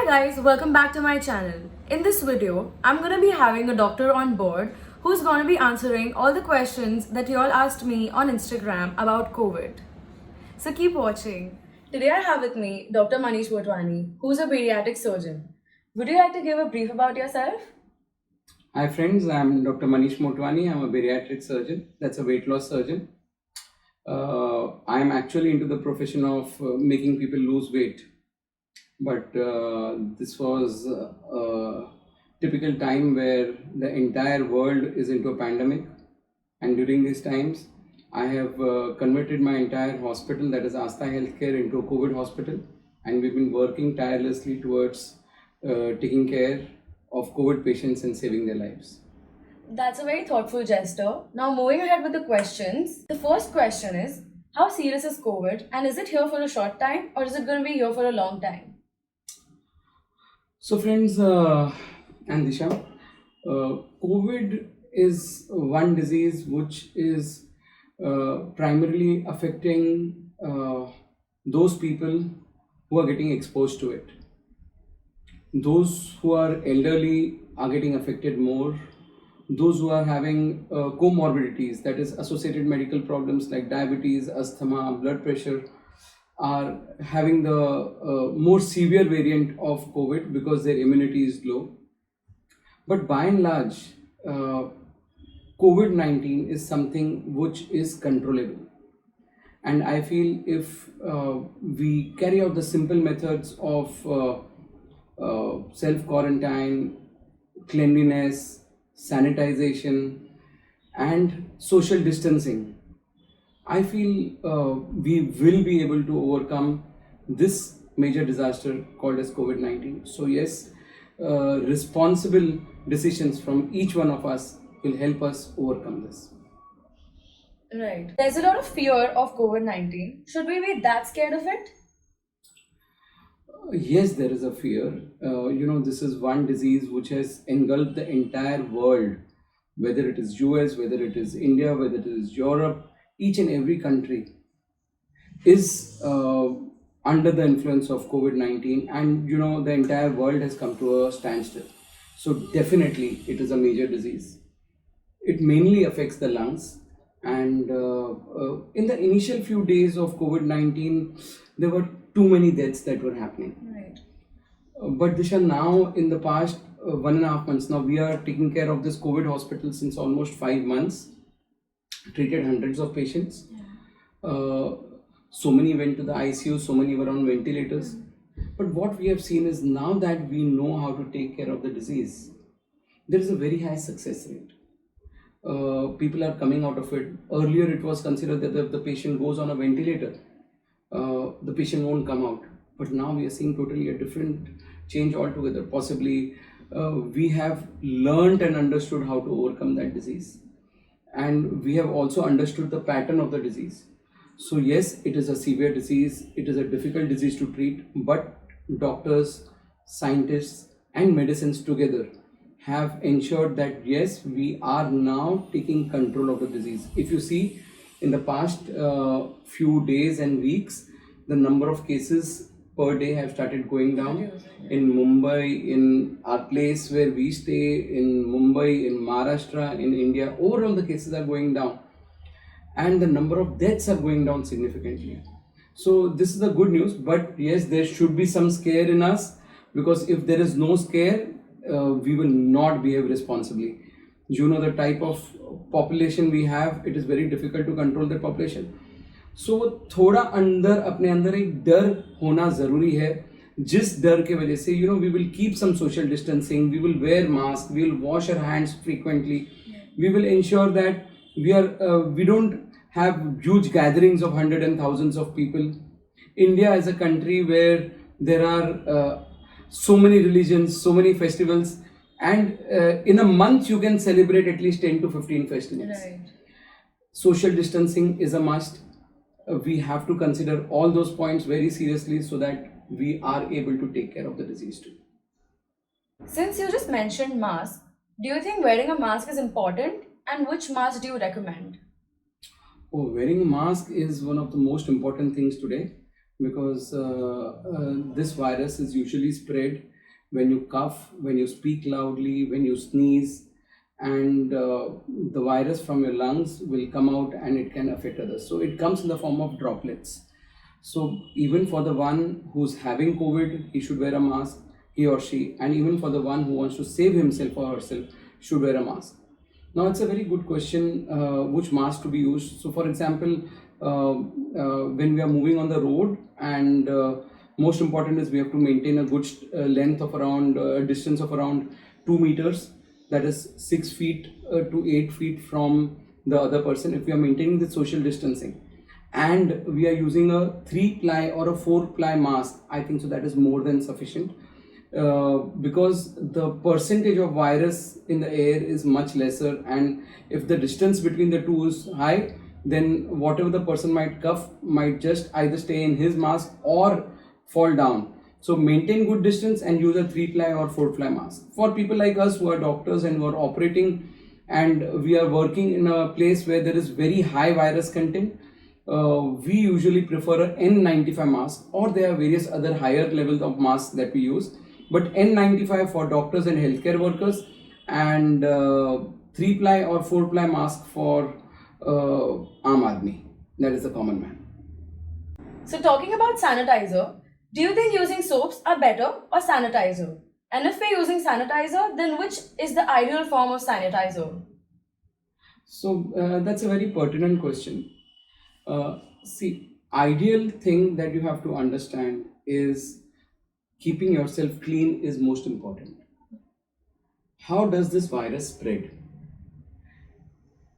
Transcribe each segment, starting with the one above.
Hi guys, welcome back to my channel. In this video, I'm gonna be having a doctor on board who's gonna be answering all the questions that you all asked me on Instagram about COVID. So keep watching. Today I have with me Dr. Manish Motwani, who's a pediatric surgeon. Would you like to give a brief about yourself? Hi friends, I'm Dr. Manish Motwani. I'm a bariatric surgeon, that's a weight loss surgeon. I'm actually into the profession of making people lose weight. But this was a typical time where the entire world is into a pandemic. And during these times, I have converted my entire hospital, that is Asta Healthcare, into a COVID hospital. And we've been working tirelessly towards taking care of COVID patients and saving their lives. That's a very thoughtful gesture. Now, moving ahead with the questions. The first question is, how serious is COVID and is it here for a short time or is it going to be here for a long time? So, friends and Disha, COVID is one disease which is primarily affecting those people who are getting exposed to it. Those who are elderly are getting affected more. Those who are having comorbidities, that is, associated medical problems like diabetes, asthma, blood pressure, are having the more severe variant of COVID because their immunity is low. But by and large, COVID 19 is something which is controllable. And I feel if we carry out the simple methods of self quarantine, cleanliness, sanitization, and social distancing, I feel we will be able to overcome this major disaster called as COVID 19. So, yes, responsible decisions from each one of us will help us overcome this. Right. There's a lot of fear of COVID 19. Should we be that scared of it? Yes, there is a fear. This is one disease which has engulfed the entire world, whether it is US, whether it is India, whether it is Europe, each and every country is under the influence of COVID 19, and the entire world has come to a standstill. So, definitely, it is a major disease. It mainly affects the lungs. And in the initial few days of COVID 19, there were too many deaths that were happening. Right. But Disha, now in the past 1.5 months, now we are taking care of this COVID hospital since almost 5 months, treated hundreds of patients. So many went to the ICU, so many were on ventilators. But what we have seen is now that we know how to take care of the disease, there is a very high success rate. People are coming out of it. Earlier, it was considered that if the patient goes on a ventilator, the patient won't come out. But now we are seeing totally a different change altogether. Possibly, we have learned and understood how to overcome that disease. And we have also understood the pattern of the disease. So, yes, it is a severe disease, it is a difficult disease to treat, but doctors, scientists, and medicines together have ensured that yes, we are now taking control of the disease. If you see, in the past few days and weeks, the number of cases per day have started going down. In Mumbai, in our place where we stay, in Mumbai, in Maharashtra, in India, overall the cases are going down and the number of deaths are going down significantly. So this is the good news, but yes, there should be some scare in us, because if there is no scare, we will not behave responsibly. The type of population we have, it is very difficult to control the population. सो थोड़ा अंदर अपने अंदर एक डर होना ज़रूरी है, जिस डर के वजह से we will keep some social distancing, we will wear mask, we will wash our hands frequently, we will ensure that we don't have huge gatherings of hundreds and thousands of people. India is a country where there are so many religions, so many festivals, and in a month you can celebrate at least 10 to 15 festivals. Right. Social distancing is a must. We have to consider all those points very seriously so that we are able to take care of the disease too. Since you just mentioned mask, do you think wearing a mask is important and which mask do you recommend? Oh, wearing a mask is one of the most important things today. because this virus is usually spread when you cough, when you speak loudly, when you sneeze, and the virus from your lungs will come out and it can affect others. So it comes in the form of droplets. So even for the one who's having COVID, he should wear a mask, he or she, and even for the one who wants to save himself or herself should wear a mask. Now it's a very good question, which mask to be used. So for example, when we are moving on the road, and most important is we have to maintain a good length of around distance of around 2 meters, that is 6 feet to 8 feet from the other person. If we are maintaining the social distancing and we are using a 3-ply or a 4-ply mask, I think so that is more than sufficient, because the percentage of virus in the air is much lesser, and if the distance between the two is high, then whatever the person might cough might just either stay in his mask or fall down. So maintain good distance and use a 3-ply or 4-ply mask. For people like us who are doctors and who are operating and we are working in a place where there is very high virus content, we usually prefer a N95 mask, or there are various other higher levels of masks that we use. But N95 for doctors and healthcare workers, and 3-ply or 4-ply mask for Aam Aadmi, that is the common man. So, talking about sanitizer, do you think using soaps are better or sanitizer? And if we're using sanitizer, then which is the ideal form of sanitizer? So that's a very pertinent question. See, ideal thing that you have to understand is keeping yourself clean is most important. How does this virus spread?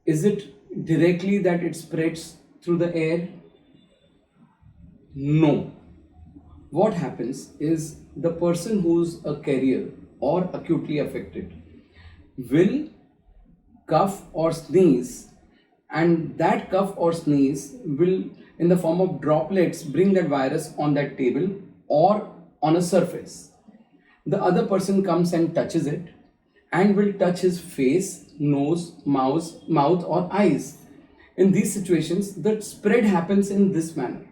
Is it directly that it spreads through the air? No. What happens is the person who's a carrier or acutely affected will cough or sneeze, and that cough or sneeze will, in the form of droplets, bring that virus on that table or on a surface. The other person comes and touches it and will touch his face, nose, mouth or eyes. In these situations, the spread happens in this manner.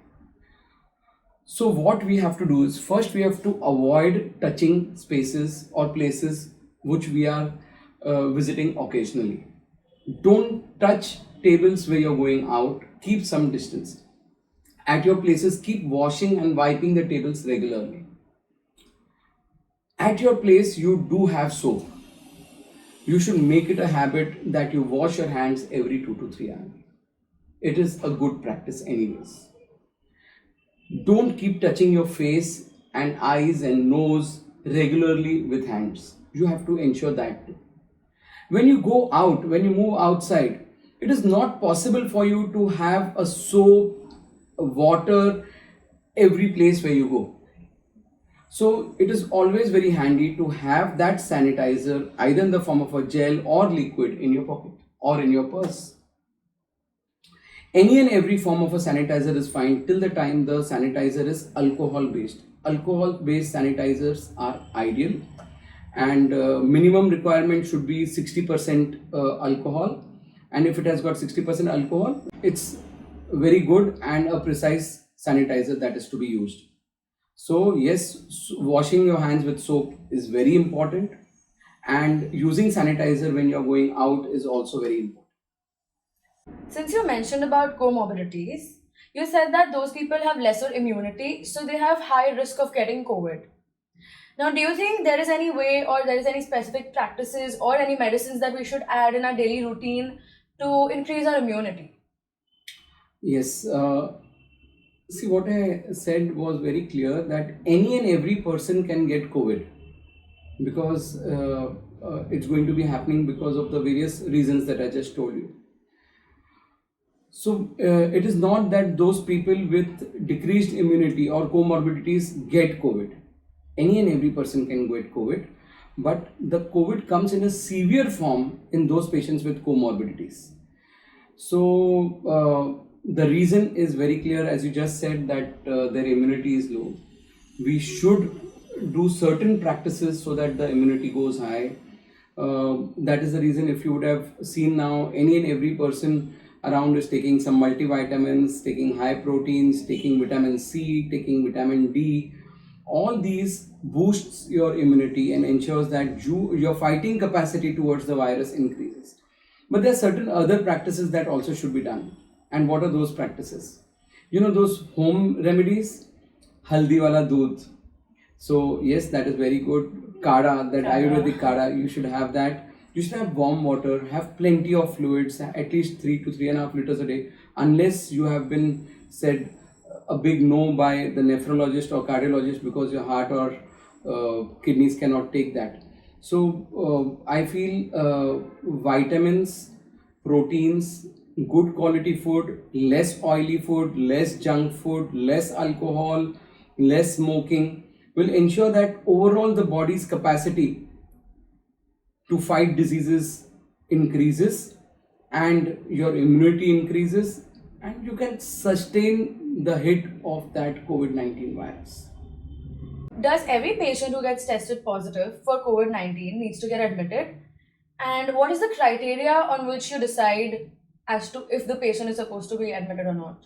So what we have to do is, first we have to avoid touching spaces or places which we are visiting occasionally. Don't touch tables where you're going out. Keep some distance. At your places, keep washing and wiping the tables regularly. At your place, you do have soap. You should make it a habit that you wash your hands every 2 to 3 hours. It is a good practice anyways. Don't keep touching your face and eyes and nose regularly with hands. You have to ensure that too. When you go out, when you move outside, it is not possible for you to have a soap, water every place where you go. So it is always very handy to have that sanitizer either in the form of a gel or liquid in your pocket or in your purse. Any and every form of a sanitizer is fine till the time the sanitizer is alcohol based. Alcohol based sanitizers are ideal, and minimum requirement should be 60% alcohol, and if it has got 60% alcohol, it's very good and a precise sanitizer that is to be used. So yes, washing your hands with soap is very important, and using sanitizer when you're going out is also very important. Since you mentioned about comorbidities, you said that those people have lesser immunity, so they have high risk of getting COVID. Now, do you think there is any way or there is any specific practices or any medicines that we should add in our daily routine to increase our immunity? Yes, see, what I said was very clear that any and every person can get COVID, because it's going to be happening because of the various reasons that I just told you. So it is not that those people with decreased immunity or comorbidities get COVID. Any and every person can get COVID, but the COVID comes in a severe form in those patients with comorbidities. So the reason is very clear, as you just said, that their immunity is low. We should do certain practices so that the immunity goes high. That is the reason, if you would have seen now, any and every person around is taking some multivitamins, taking high proteins, taking vitamin C, taking vitamin D. All these boosts your immunity and ensures that your fighting capacity towards the virus increases. But there are certain other practices that also should be done. And what are those practices? You know those home remedies? Haldi wala doodh. So yes, that is very good. Kada, that Ayurvedic kada, you should have that. You should have warm water, have plenty of fluids, at least 3 to 3.5 liters a day, unless you have been said a big no by the nephrologist or cardiologist because your heart or kidneys cannot take that. So I feel vitamins, proteins, good quality food, less oily food, less junk food, less alcohol, less smoking will ensure that overall the body's capacity to fight diseases increases and your immunity increases and you can sustain the hit of that COVID-19 virus. Does every patient who gets tested positive for COVID-19 needs to get admitted? And what is the criteria on which you decide as to if the patient is supposed to be admitted or not?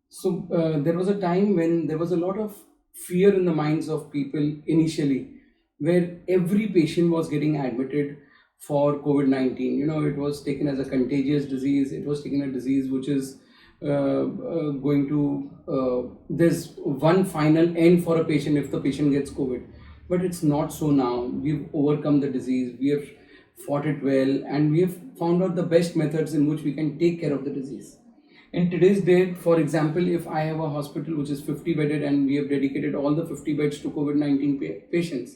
So there was a time when there was a lot of fear in the minds of people initially, where every patient was getting admitted for COVID-19. You know, it was taken as a contagious disease. It was taken a disease which is going to, there's one final end for a patient if the patient gets COVID. But it's not so now. We've overcome the disease. We have fought it well, and we have found out the best methods in which we can take care of the disease. In today's date, for example, if I have a hospital which is 50 bedded and we have dedicated all the 50 beds to COVID-19 patients,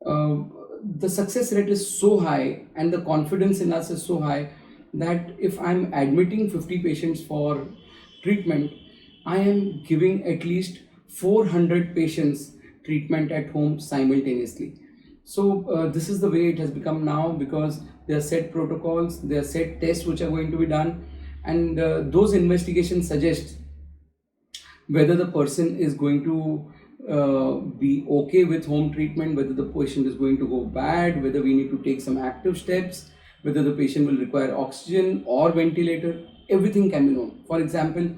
the success rate is so high and the confidence in us is so high that if I'm admitting 50 patients for treatment, I am giving at least 400 patients treatment at home simultaneously. So this is the way it has become now, because there are set protocols, there are set tests which are going to be done, and those investigations suggest whether the person is going to be okay with home treatment, whether the patient is going to go bad, whether we need to take some active steps, whether the patient will require oxygen or ventilator. Everything can be known. For example,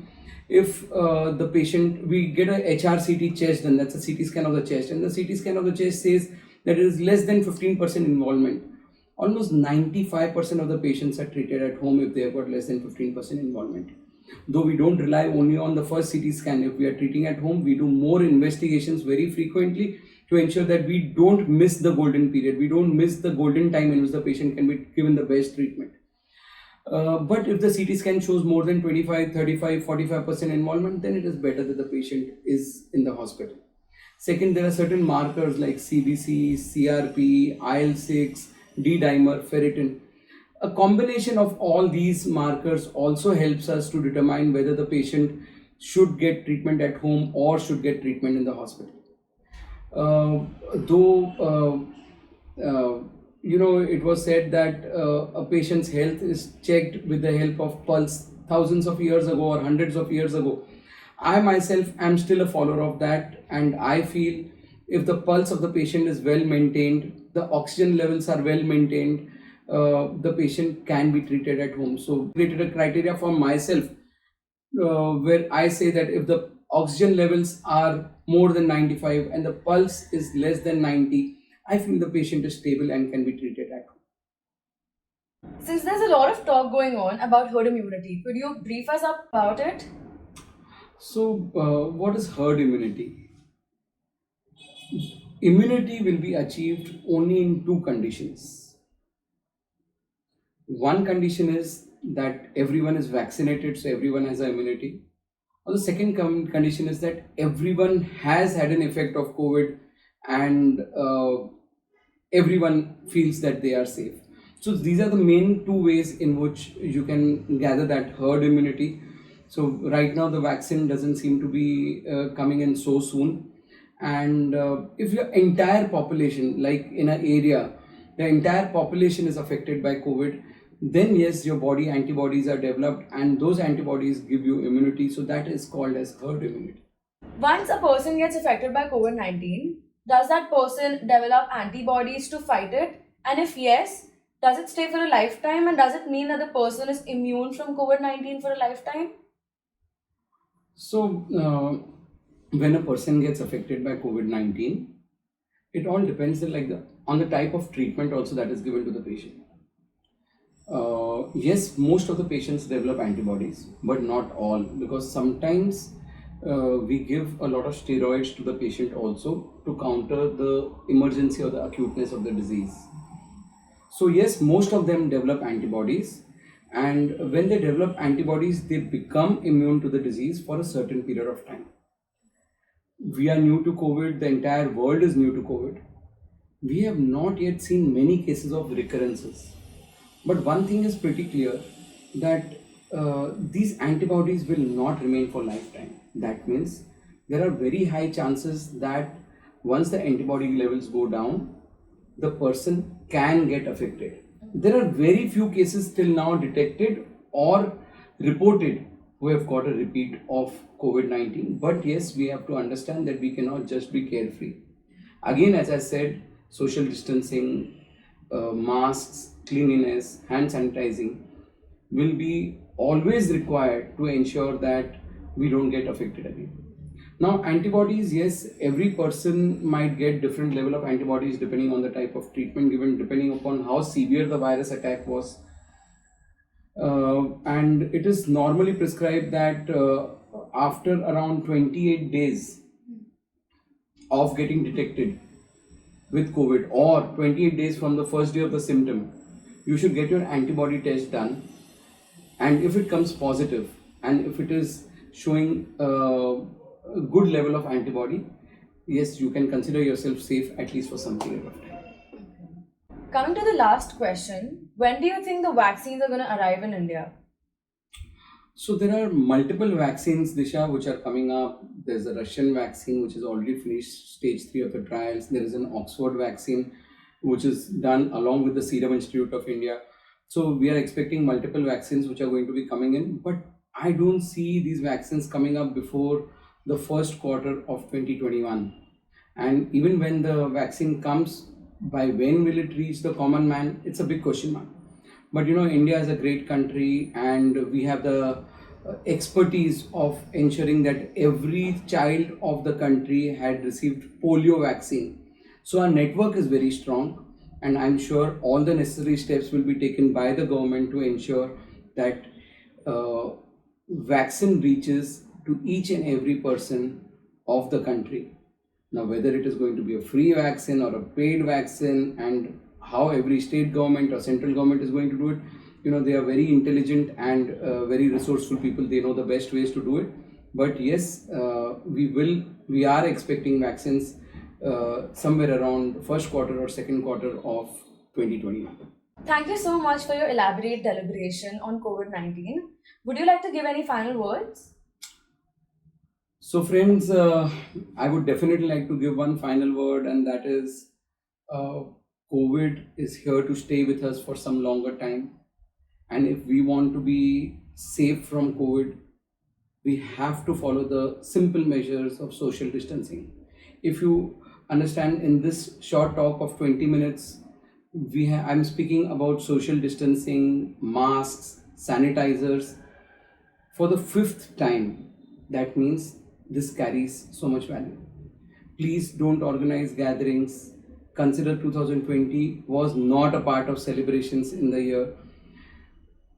if the patient, we get a HRCT chest done, that's a CT scan of the chest, and the CT scan of the chest says that it is less than 15% involvement. Almost 95% of the patients are treated at home if they have got less than 15% involvement. Though we don't rely only on the first CT scan, if we are treating at home, we do more investigations very frequently to ensure that we don't miss the golden period, we don't miss the golden time in which the patient can be given the best treatment. But if the CT scan shows more than 25, 35, 45% involvement, then it is better that the patient is in the hospital. Second, there are certain markers like CBC, CRP, IL-6, D-dimer, ferritin. A combination of all these markers also helps us to determine whether the patient should get treatment at home or should get treatment in the hospital. It was said that a patient's health is checked with the help of pulse thousands of years ago or hundreds of years ago. I myself am still a follower of that, and I feel if the pulse of the patient is well maintained, the oxygen levels are well maintained, the patient can be treated at home. So created a criteria for myself where I say that if the oxygen levels are more than 95 and the pulse is less than 90, I feel the patient is stable and can be treated at home. Since there's a lot of talk going on about herd immunity, could you brief us up about it? So, what is herd immunity? Immunity will be achieved only in two conditions. One condition is that everyone is vaccinated, so everyone has immunity. Or the second condition is that everyone has had an effect of COVID and everyone feels that they are safe. So these are the main two ways in which you can gather that herd immunity. So right now the vaccine doesn't seem to be coming in so soon. And if your entire population, like in an area, the entire population is affected by COVID, then yes, your body antibodies are developed and those antibodies give you immunity. So that is called as herd immunity. Once a person gets affected by COVID-19, does that person develop antibodies to fight it? And if yes, Does it stay for a lifetime, and does it mean that the person is immune from COVID-19 for a lifetime? So, when a person gets affected by COVID-19, it all depends on the type of treatment also that is given to the patient. Yes, most of the patients develop antibodies, but not all, because sometimes we give a lot of steroids to the patient also to counter the emergency or the acuteness of the disease. So yes, most of them develop antibodies, and when they develop antibodies, they become immune to the disease for a certain period of time. We are new to COVID, the entire world is new to COVID. We have not yet seen many cases of recurrences. But one thing is pretty clear, that these antibodies will not remain for lifetime. That means there are very high chances that once the antibody levels go down, the person can get affected. There are very few cases till now detected or reported who have got a repeat of COVID-19. But yes, we have to understand that we cannot just be carefree. Again, as I said, social distancing, masks, cleanliness, hand sanitizing will be always required to ensure that we don't get affected again. Now, antibodies, yes, every person might get different level of antibodies depending on the type of treatment given, depending upon how severe the virus attack was. And it is normally prescribed that after around 28 days of getting detected with COVID, or 28 days from the first day of the symptom, you should get your antibody test done. And if it comes positive, and if it is showing a good level of antibody, yes, you can consider yourself safe at least for some period of time. Coming to the last question, when do you think the vaccines are going to arrive in India? So there are multiple vaccines, Disha, which are coming up. There's a Russian vaccine which is already finished stage 3 of the trials. There is an Oxford vaccine which is done along with the Serum Institute of India. So we are expecting multiple vaccines which are going to be coming in, but I don't see these vaccines coming up before the first quarter of 2021. And even when the vaccine comes, by when will it reach the common man? It's a big question mark. But India is a great country, and we have the expertise of ensuring that every child of the country had received polio vaccine. So our network is very strong, and I'm sure all the necessary steps will be taken by the government to ensure that vaccine reaches to each and every person of the country. Now, whether it is going to be a free vaccine or a paid vaccine, and how every state government or central government is going to do it, they are very intelligent and very resourceful people. They know the best ways to do it. But yes, we are expecting vaccines somewhere around first quarter or second quarter of 2021. Thank you so much for your elaborate deliberation on COVID-19. Would you like to give any final words? So friends, I would definitely like to give one final word, and that is COVID is here to stay with us for some longer time. And if we want to be safe from COVID, we have to follow the simple measures of social distancing. If you understand, in this short talk of 20 minutes, I'm speaking about social distancing, masks, sanitizers for the 5th time. That means this carries so much value. Please don't organize gatherings. Consider 2020 was not a part of celebrations in the year.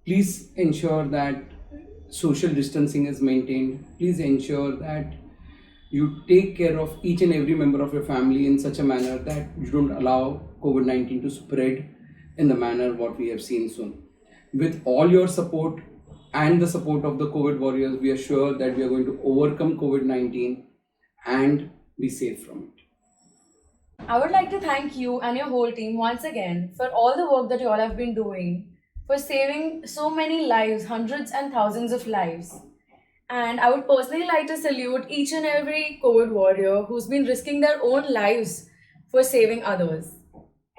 Please ensure that social distancing is maintained. Please ensure that you take care of each and every member of your family in such a manner that you don't allow COVID-19 to spread in the manner what we have seen soon. With all your support and the support of the COVID warriors, we are sure that we are going to overcome COVID-19 and be safe from it. I would like to thank you and your whole team once again for all the work that you all have been doing, for saving so many lives, hundreds and thousands of lives. And I would personally like to salute each and every COVID warrior who's been risking their own lives for saving others.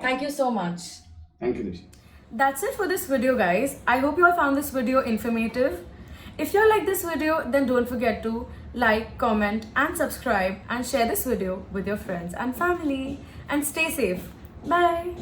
Thank you so much. Thank you, Rishi. That's it for this video, guys. I hope you all found this video informative. If you all like this video, then don't forget to like, comment and subscribe, and share this video with your friends and family. And stay safe. Bye.